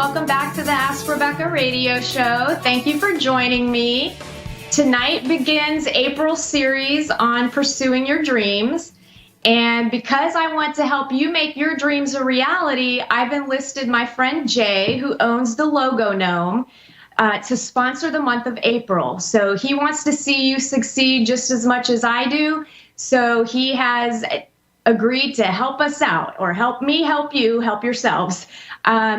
welcome back to the Ask Rebecca radio show. Thank you for joining me. Tonight begins April's series on pursuing your dreams. And because I want to help you make your dreams a reality, I've enlisted my friend Jay, who owns the Logo Gnome, to sponsor the month of April. So he wants to see you succeed just as much as I do. So he has agreed to help us out, or help me help you, help yourselves.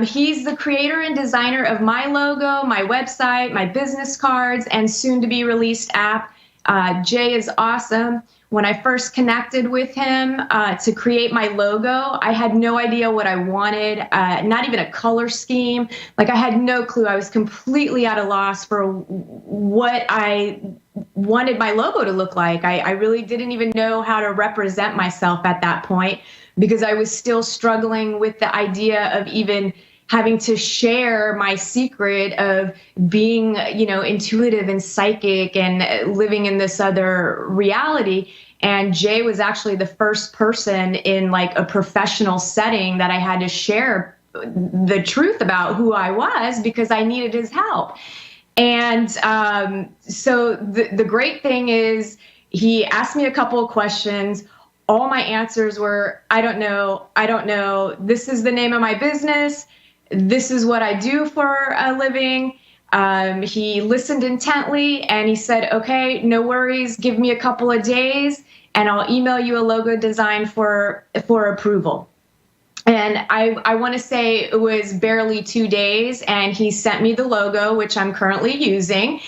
He's the creator and designer of my logo, my website, my business cards, and soon to be released app. Jay is awesome. When I first connected with him to create my logo, I had no idea what I wanted, not even a color scheme. Like, I had no clue. I was completely at a loss for what I wanted my logo to look like. I really didn't even know how to represent myself at that point, because I was still struggling with the idea of even having to share my secret of being, intuitive and psychic and living in this other reality. And Jay was actually the first person in like a professional setting that I had to share the truth about who I was, because I needed his help. And so the great thing is, he asked me a couple of questions. All my answers were, I don't know. This is the name of my business. This is what I do for a living. He listened intently and he said, okay, no worries. Give me a couple of days and I'll email you a logo design for approval. And I want to say it was barely 2 days, and he sent me the logo, which I'm currently using.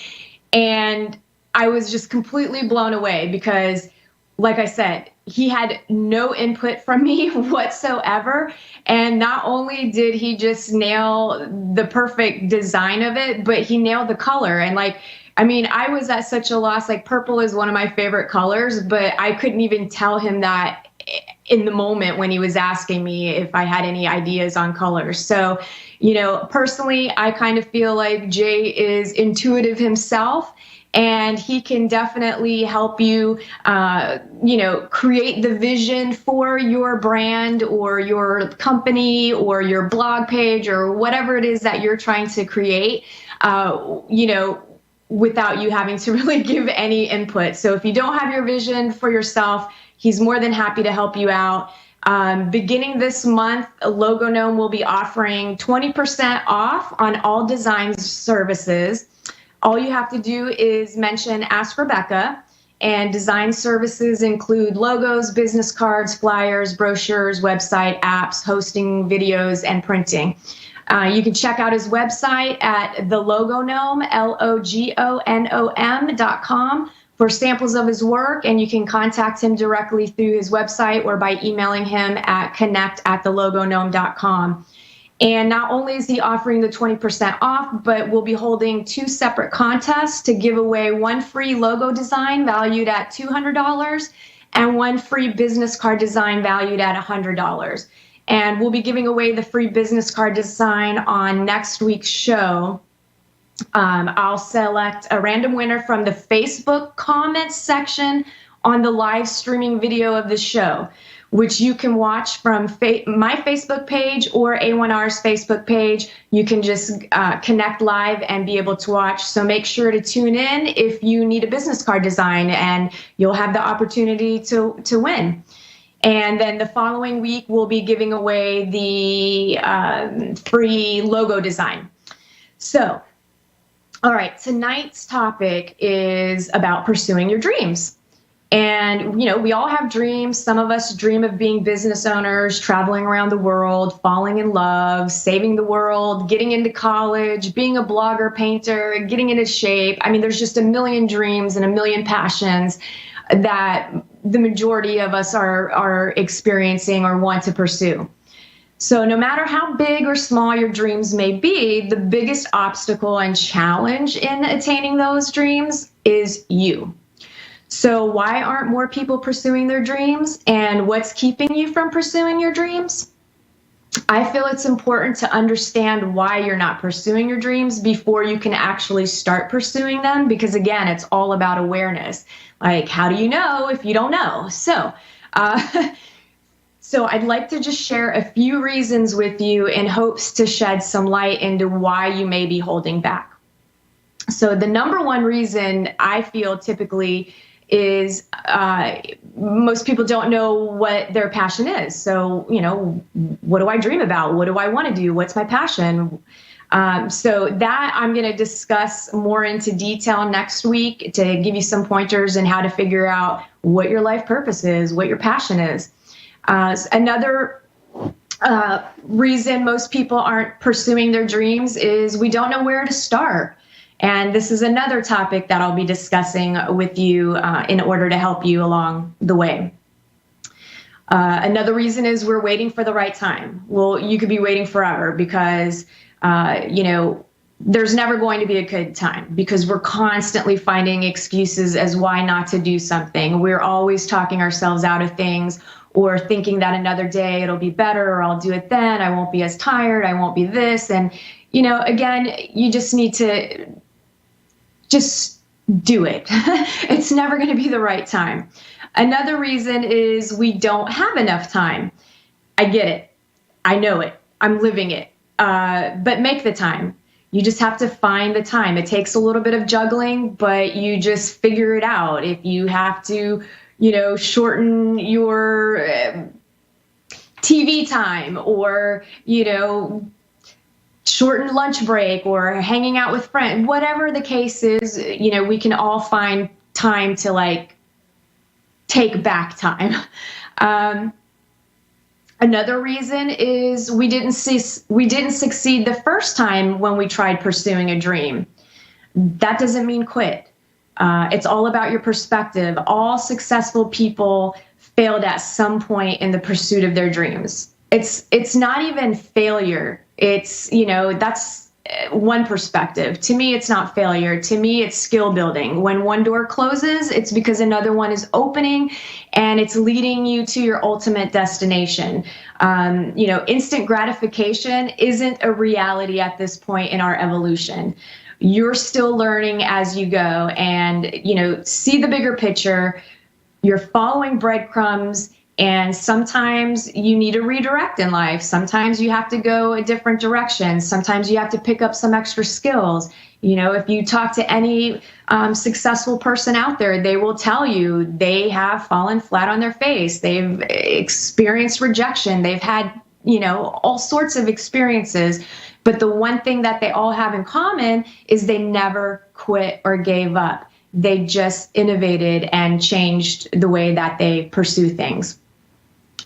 And I was just completely blown away because, like I said, he had no input from me whatsoever. And not only did he just nail the perfect design of it, but he nailed the color. And I was at such a loss. Like, purple is one of my favorite colors, but I couldn't even tell him that in the moment when he was asking me if I had any ideas on colors. So, personally, I kind of feel like Jay is intuitive himself, and he can definitely help you, create the vision for your brand or your company or your blog page or whatever it is that you're trying to create, without you having to really give any input. So if you don't have your vision for yourself, he's more than happy to help you out. Beginning this month, Logo Gnome will be offering 20% off on all design services. All you have to do is mention Ask Rebecca, and design services include logos, business cards, flyers, brochures, website, apps, hosting, videos, and printing. You can check out his website at the Logo Gnome, LOGONOM.com, for samples of his work, and you can contact him directly through his website or by emailing him at connect@thelogognome.com. And not only is he offering the 20% off, but we'll be holding 2 separate contests to give away 1 free logo design valued at $200 and 1 free business card design valued at $100. And we'll be giving away the free business card design on next week's show. I'll select a random winner from the Facebook comments section on the live streaming video of the show, which you can watch from my Facebook page or A1R's Facebook page. You can just connect live and be able to watch. So make sure to tune in if you need a business card design, and you'll have the opportunity to win. And then the following week, we'll be giving away the free logo design. So, all right, tonight's topic is about pursuing your dreams. And, we all have dreams. Some of us dream of being business owners, traveling around the world, falling in love, saving the world, getting into college, being a blogger, painter, getting into shape. There's just a million dreams and a million passions that the majority of us are experiencing or want to pursue. So no matter how big or small your dreams may be, the biggest obstacle and challenge in attaining those dreams is you. So why aren't more people pursuing their dreams, and what's keeping you from pursuing your dreams? I feel it's important to understand why you're not pursuing your dreams before you can actually start pursuing them, because again, it's all about awareness. Like, how do you know if you don't know? So So I'd like to just share a few reasons with you in hopes to shed some light into why you may be holding back. So the number one reason I feel typically is most people don't know what their passion is. So, what do I dream about? What do I want to do? What's my passion? So that I'm going to discuss more into detail next week to give you some pointers on how to figure out what your life purpose is, what your passion is. Another reason most people aren't pursuing their dreams is we don't know where to start. And this is another topic that I'll be discussing with you in order to help you along the way. Another reason is we're waiting for the right time. Well, you could be waiting forever because, there's never going to be a good time because we're constantly finding excuses as why not to do something. We're always talking ourselves out of things or thinking that another day it'll be better or I'll do it then. I won't be as tired. I won't be this. And, again, you just need to just do it. It's never going to be the right time. Another reason is we don't have enough time. I get it. I know it. I'm living it. But make the time. You just have to find the time. It takes a little bit of juggling, but you just figure it out. If you have to, shorten your TV time or, shorten lunch break or hanging out with friends, whatever the case is, we can all find time to take back time. Another reason is we didn't succeed the first time when we tried pursuing a dream. That doesn't mean quit. It's all about your perspective. All successful people failed at some point in the pursuit of their dreams. It's not even failure. It's, that's one perspective. To me, it's not failure. To me, it's skill building. When one door closes, it's because another one is opening and it's leading you to your ultimate destination. Instant gratification isn't a reality at this point in our evolution. You're still learning as you go and, see the bigger picture. You're following breadcrumbs. And sometimes you need a redirect in life. Sometimes you have to go a different direction. Sometimes you have to pick up some extra skills. If you talk to any successful person out there, they will tell you they have fallen flat on their face. They've experienced rejection. They've had, all sorts of experiences. But the one thing that they all have in common is they never quit or gave up. They just innovated and changed the way that they pursue things.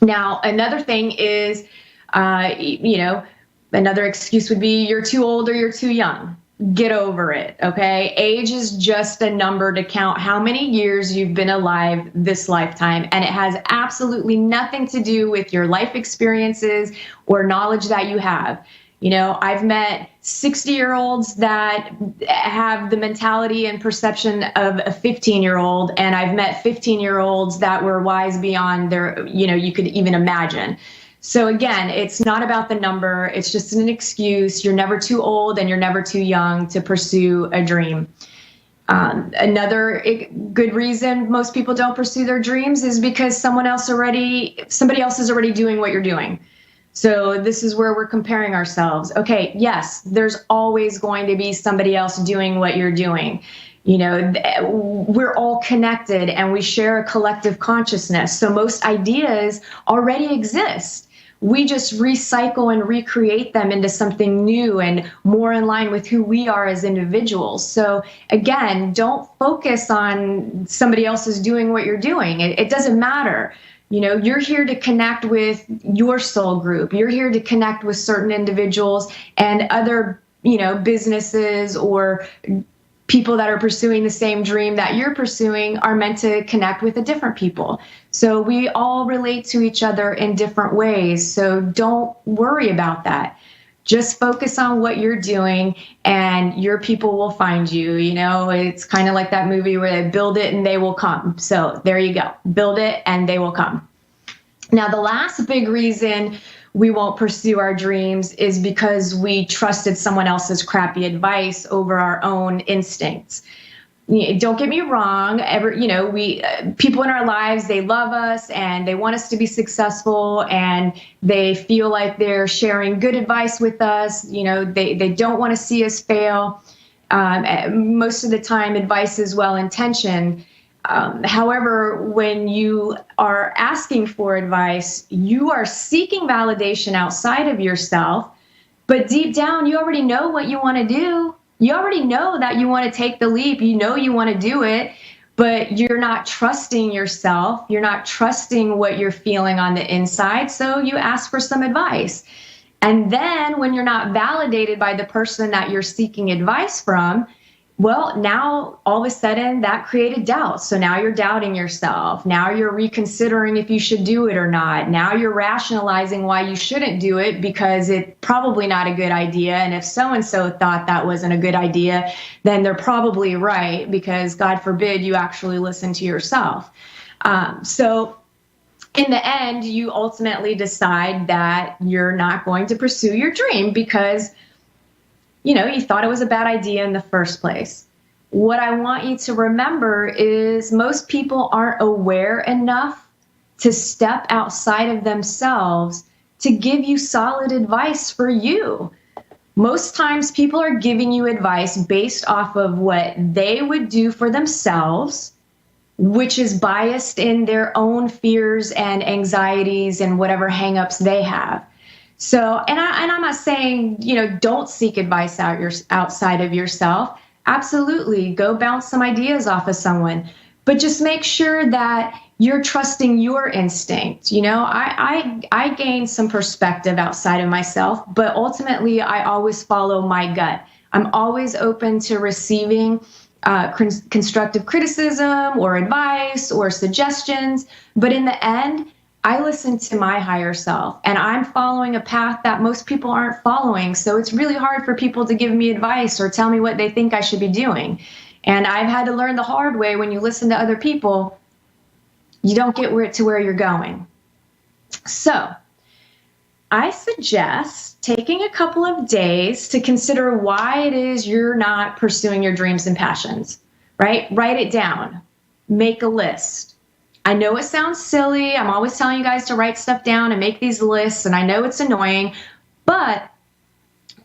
Now, another thing is, another excuse would be you're too old or you're too young. Get over it, okay? Age is just a number to count how many years you've been alive this lifetime, and it has absolutely nothing to do with your life experiences or knowledge that you have. I've met 60-year-olds that have the mentality and perception of a 15-year-old, and I've met 15-year-olds that were wise beyond their, you could even imagine. So again, it's not about the number. It's just an excuse. You're never too old and you're never too young to pursue a dream. Another good reason most people don't pursue their dreams is because somebody else is already doing what you're doing. So this is where we're comparing ourselves. Okay, yes, there's always going to be somebody else doing what you're doing. We're all connected and we share a collective consciousness. So most ideas already exist. We just recycle and recreate them into something new and more in line with who we are as individuals. So again, don't focus on somebody else is doing what you're doing. It doesn't matter. You're here to connect with your soul group. You're here to connect with certain individuals and other, businesses or people that are pursuing the same dream that you're pursuing are meant to connect with a different people. So we all relate to each other in different ways. So don't worry about that. Just focus on what you're doing and your people will find you. It's kind of like that movie where they build it and they will come. So there you go. Build it and they will come. Now, the last big reason we won't pursue our dreams is because we trusted someone else's crappy advice over our own instincts. don't get me wrong. People in our lives, they love us and they want us to be successful, and they feel like they're sharing good advice with us. They don't want to see us fail. Most of the time, advice is well-intentioned. However, when you are asking for advice, you are seeking validation outside of yourself, but deep down, you already know what you want to do. You already know that you want to take the leap. You know you want to do it, but you're not trusting yourself. You're not trusting what you're feeling on the inside. So you ask for some advice. And then when you're not validated by the person that you're seeking advice from, well, now all of a sudden that created doubt. So now you're doubting yourself. Now you're reconsidering if you should do it or not. Now you're rationalizing why you shouldn't do it because it's probably not a good idea. And if so-and-so thought that wasn't a good idea, then they're probably right, because God forbid you actually listen to yourself. So in the end, you ultimately decide that you're not going to pursue your dream because you thought it was a bad idea in the first place. What I want you to remember is most people aren't aware enough to step outside of themselves to give you solid advice for you. Most times people are giving you advice based off of what they would do for themselves, which is biased in their own fears and anxieties and whatever hangups they have. So, and I'm not saying, don't seek advice outside of yourself. Absolutely. Go bounce some ideas off of someone, but just make sure that you're trusting your instinct. I gained some perspective outside of myself, but ultimately I always follow my gut. I'm always open to receiving constructive criticism or advice or suggestions. But in the end, I listen to my higher self, and I'm following a path that most people aren't following. So it's really hard for people to give me advice or tell me what they think I should be doing. And I've had to learn the hard way, when you listen to other people, you don't get to where you're going. So I suggest taking a couple of days to consider why it is you're not pursuing your dreams and passions, right? Write it down. Make a list. I know it sounds silly. I'm always telling you guys to write stuff down and make these lists, and I know it's annoying, but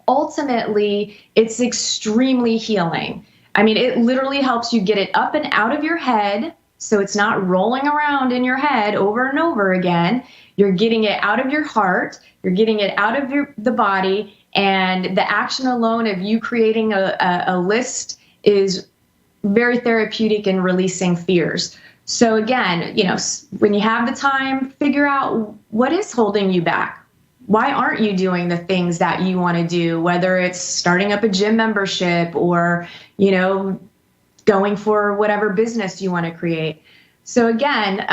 ultimately it's extremely healing. I mean, it literally helps you get it up and out of your head, so it's not rolling around in your head over and over again. You're getting it out of your heart. You're getting it out of the body, and the action alone of you creating a list is very therapeutic in releasing fears. So again, when you have the time, figure out what is holding you back. Why aren't you doing the things that you want to do, whether it's starting up a gym membership or, going for whatever business you want to create. So again,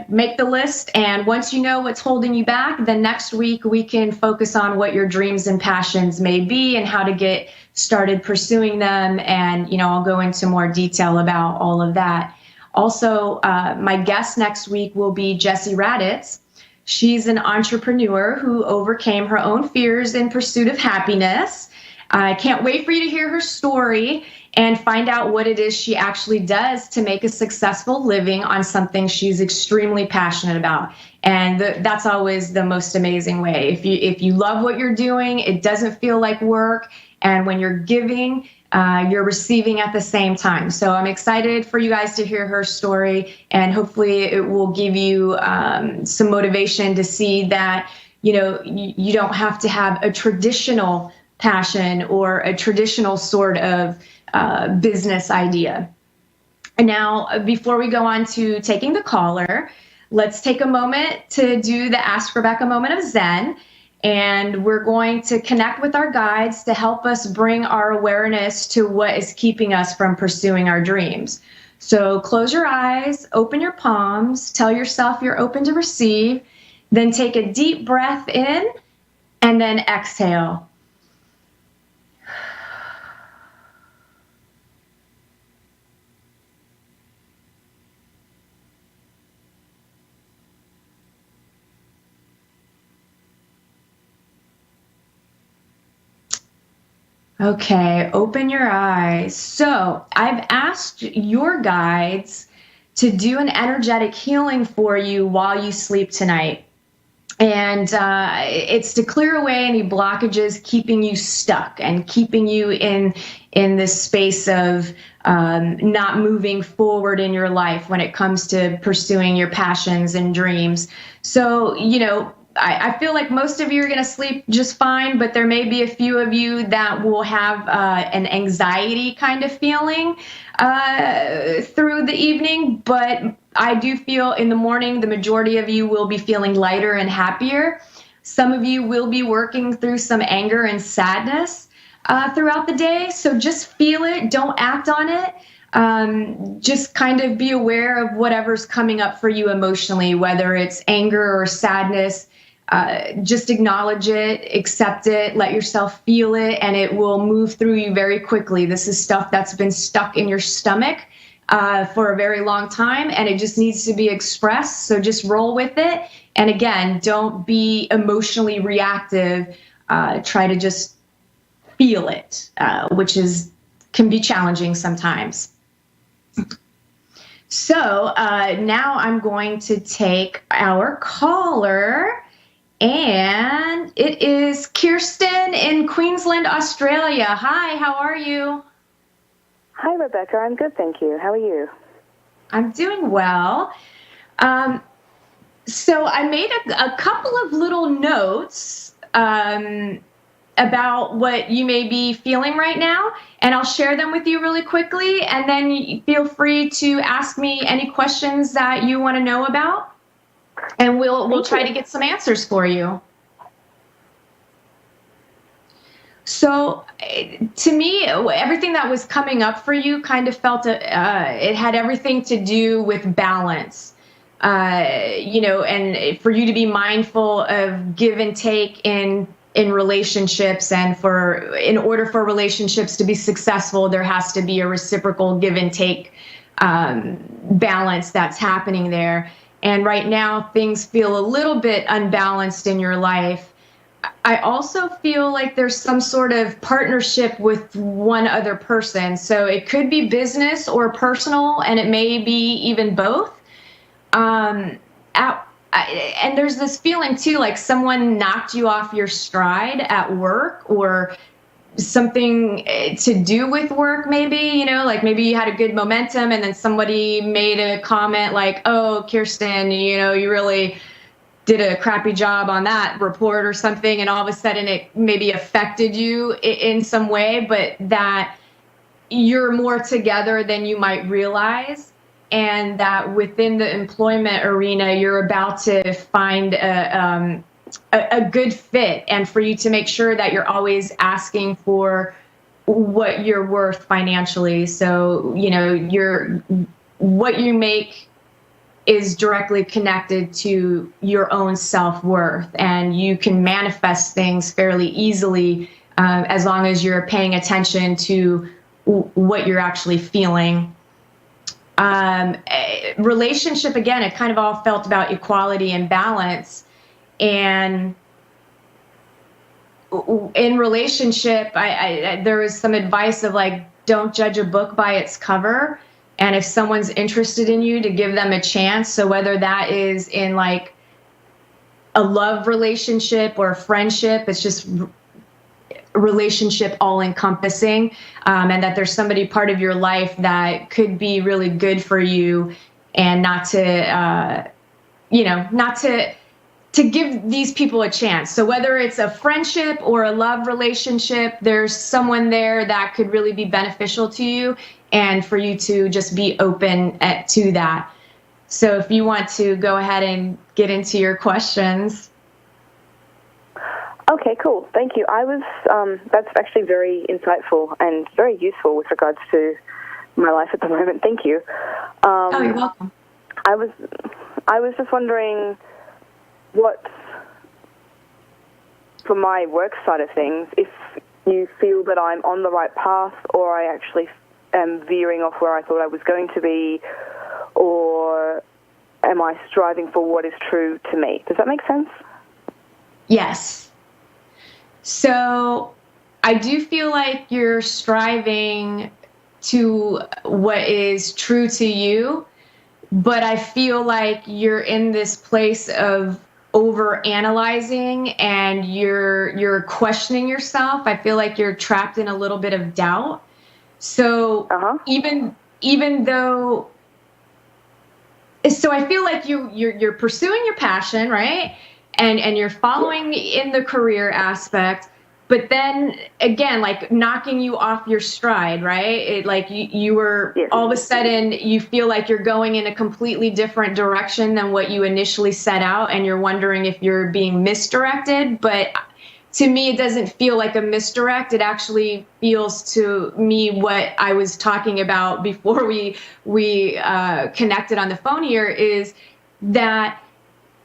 make the list. And once you know what's holding you back, then next week we can focus on what your dreams and passions may be and how to get started pursuing them. And, I'll go into more detail about all of that. Also, my guest next week will be Jessie Raditz. She's an entrepreneur who overcame her own fears in pursuit of happiness. I can't wait for you to hear her story and find out what it is she actually does to make a successful living on something she's extremely passionate about. And that's always the most amazing way. If you love what you're doing, it doesn't feel like work. And when you're giving, you're receiving at the same time. So I'm excited for you guys to hear her story, and hopefully it will give you some motivation to see that, you don't have to have a traditional passion or a traditional sort of business idea. And now, before we go on to taking the caller, let's take a moment to do the Ask Rebecca moment of Zen. And we're going to connect with our guides to help us bring our awareness to what is keeping us from pursuing our dreams. So close your eyes, open your palms, tell yourself you're open to receive, then take a deep breath in and then exhale. Okay, open your eyes. So I've asked your guides to do an energetic healing for you while you sleep tonight. And it's to clear away any blockages keeping you stuck and keeping you in this space of not moving forward in your life when it comes to pursuing your passions and dreams. So, I feel like most of you are going to sleep just fine, but there may be a few of you that will have an anxiety kind of feeling through the evening. But I do feel in the morning, the majority of you will be feeling lighter and happier. Some of you will be working through some anger and sadness throughout the day. So just feel it. Don't act on it. Just kind of be aware of whatever's coming up for you emotionally, whether it's anger or sadness. Just acknowledge it, accept it, let yourself feel it, and it will move through you very quickly. This is stuff that's been stuck in your stomach for a very long time, and it just needs to be expressed. So just roll with it. And again, don't be emotionally reactive. Try to just feel it, which can be challenging sometimes. So now I'm going to take our caller. And it is Kirsten in Queensland, Australia. Hi, how are you? Hi, Rebecca. I'm good, thank you. How are you? I'm doing well. So I made a couple of little notes about what you may be feeling right now, and I'll share them with you really quickly, and then feel free to ask me any questions that you want to know about. And we'll try to get some answers for you. So to me, everything that was coming up for you kind of felt it had everything to do with balance, and for you to be mindful of give and take in relationships, and in order for relationships to be successful, there has to be a reciprocal give and take balance that's happening there. And right now, things feel a little bit unbalanced in your life. I also feel like there's some sort of partnership with one other person. So it could be business or personal, and it may be even both. And there's this feeling, too, like someone knocked you off your stride at work, or something to do with work, maybe, like maybe you had a good momentum and then somebody made a comment like, oh, Kirsten, you really did a crappy job on that report or something. And all of a sudden it maybe affected you in some way, but that you're more together than you might realize. And that within the employment arena, you're about to find a good fit, and for you to make sure that you're always asking for what you're worth financially. So, what you make is directly connected to your own self-worth, and you can manifest things fairly easily as long as you're paying attention to what you're actually feeling. Relationship, again, it kind of all felt about equality and balance. And in relationship, there was some advice of like, don't judge a book by its cover. And if someone's interested in you, to give them a chance. So whether that is in like a love relationship or a friendship, it's just relationship all encompassing, and that there's somebody part of your life that could be really good for you, and not to give these people a chance. So whether it's a friendship or a love relationship, there's someone there that could really be beneficial to you, and for you to just be open to that. So if you want to go ahead and get into your questions. Okay, cool. Thank you. That's actually very insightful and very useful with regards to my life at the moment. Thank you. Oh, you're welcome. I was just wondering what, for my work side of things, if you feel that I'm on the right path, or I actually am veering off where I thought I was going to be, or am I striving for what is true to me? Does that make sense? Yes. So I do feel like you're striving to what is true to you, but I feel like you're in this place of over analyzing and you're questioning yourself. I feel like you're trapped in a little bit of doubt. So even though, so I feel like you're pursuing your passion, right? And you're following in the career aspect, but then again, like knocking you off your stride, right? Like you were all of a sudden you feel like you're going in a completely different direction than what you initially set out, and you're wondering if you're being misdirected. But to me, it doesn't feel like a misdirect. It actually feels to me what I was talking about before we connected on the phone here, is that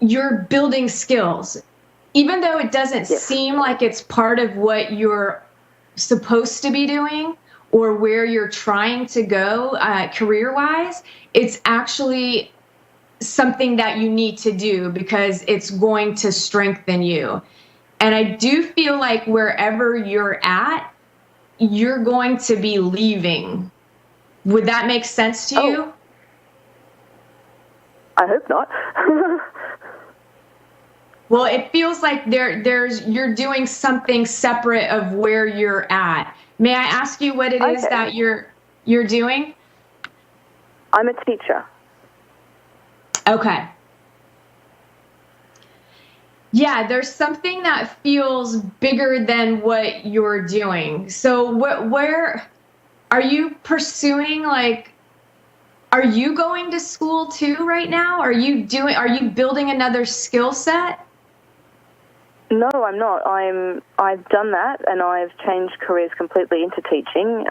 you're building skills. Even though it doesn't seem like it's part of what you're supposed to be doing or where you're trying to go career-wise, it's actually something that you need to do because it's going to strengthen you. And I do feel like wherever you're at, you're going to be leaving. Would that make sense to you? I hope not. Well, it feels like you're doing something separate of where you're at. May I ask you what it is that you're doing? I'm a teacher. Okay. Yeah, there's something that feels bigger than what you're doing. So where are you pursuing, like, are you going to school too right now? Are you building another skill set? No, I'm not. I've done that, and I've changed careers completely into teaching.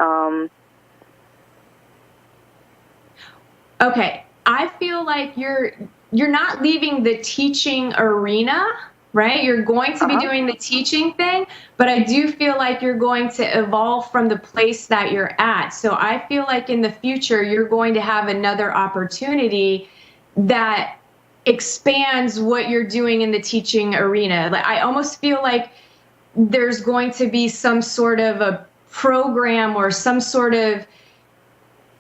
Okay, I feel like you're not leaving the teaching arena, right? You're going to be doing the teaching thing, but I do feel like you're going to evolve from the place that you're at. So I feel like in the future, you're going to have another opportunity that expands what you're doing in the teaching arena. Like, I almost feel like there's going to be some sort of a program or some sort of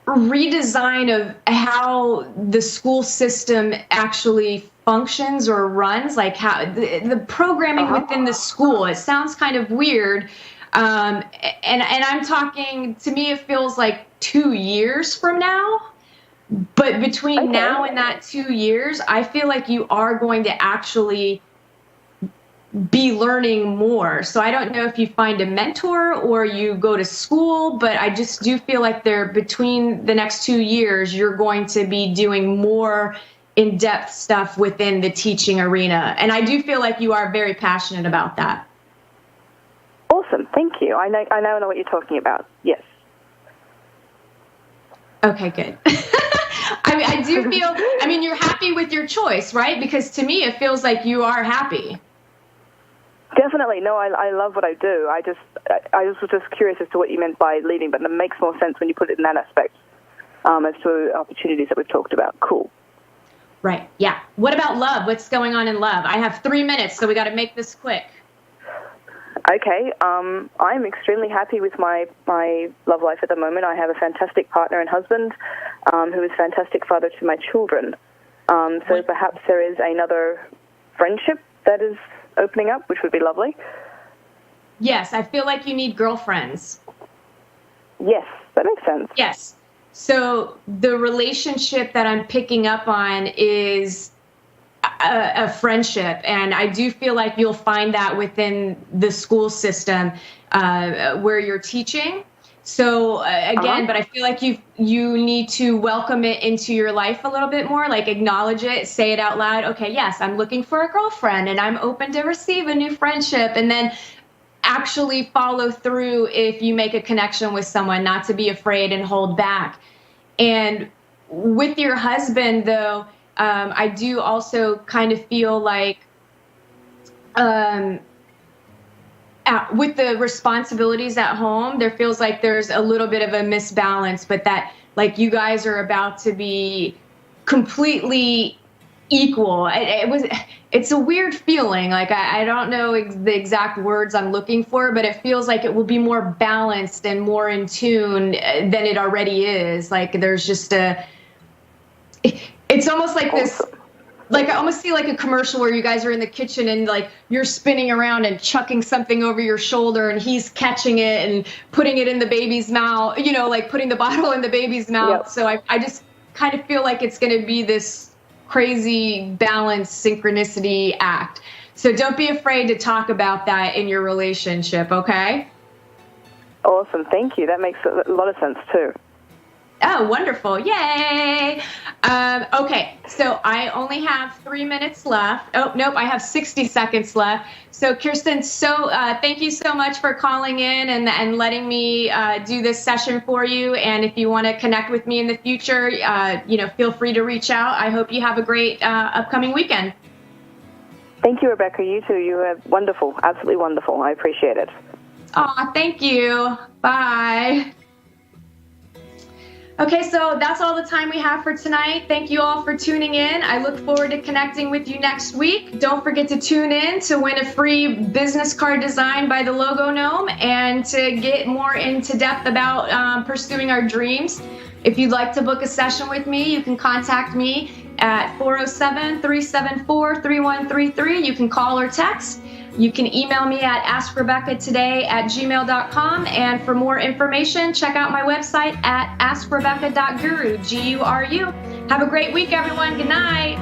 redesign of how the school system actually functions or runs, like how the programming within the school. It sounds kind of weird. And I'm talking, to me, it feels like 2 years from now. But between now and that 2 years, I feel like you are going to actually be learning more. So I don't know if you find a mentor or you go to school, but I just do feel like between the next 2 years, you're going to be doing more in-depth stuff within the teaching arena. And I do feel like you are very passionate about that. Awesome. Thank you. I now know what you're talking about. Yes. Okay, good. I do feel, you're happy with your choice, right? Because to me, it feels like you are happy. Definitely. No, I love what I do. I was just curious as to what you meant by leading, but it makes more sense when you put it in that aspect as to opportunities that we've talked about. Cool. Right. Yeah. What about love? What's going on in love? I have 3 minutes, so we got to make this quick. Okay. I'm extremely happy with my love life at the moment. I have a fantastic partner and husband who is a fantastic father to my children. So perhaps there is another friendship that is opening up, which would be lovely. Yes, I feel like you need girlfriends. Yes, that makes sense. Yes. So the relationship that I'm picking up on is a friendship, and I do feel like you'll find that within the school system where you're teaching. So again, but I feel like you need to welcome it into your life a little bit more, like acknowledge it, say it out loud. Okay, yes, I'm looking for a girlfriend and I'm open to receive a new friendship, and then actually follow through if you make a connection with someone, not to be afraid and hold back. And with your husband, though, I do also kind of feel like with the responsibilities at home, there feels like there's a little bit of a misbalance, but that like you guys are about to be completely equal. It's a weird feeling. Like I don't know the exact words I'm looking for, but it feels like it will be more balanced and more in tune than it already is. Like there's just it's almost like this, like I almost see like a commercial where you guys are in the kitchen and like you're spinning around and chucking something over your shoulder and he's catching it and putting it in the baby's mouth, you know, like putting the bottle in the baby's mouth. Yep. So I just kind of feel like it's going to be this crazy balanced synchronicity act. So don't be afraid to talk about that in your relationship, okay? Awesome. Thank you. That makes a lot of sense too. Oh, wonderful. Yay. Okay, so I only have 3 minutes left. Oh, nope, I have 60 seconds left. So Kirsten, thank you so much for calling in and letting me do this session for you. And if you want to connect with me in the future, feel free to reach out. I hope you have a great upcoming weekend. Thank you, Rebecca. You too. You are wonderful. Absolutely wonderful. I appreciate it. Oh, thank you. Bye. Okay, so that's all the time we have for tonight. Thank you all for tuning in. I look forward to connecting with you next week. Don't forget to tune in to win a free business card design by the Logo Gnome and to get more into depth about pursuing our dreams. If you'd like to book a session with me, you can contact me at 407-374-3133. You can call or text. You can email me at askrebeccatoday@gmail.com. And for more information, check out my website at askrebecca.guru, Guru. Have a great week, everyone. Good night.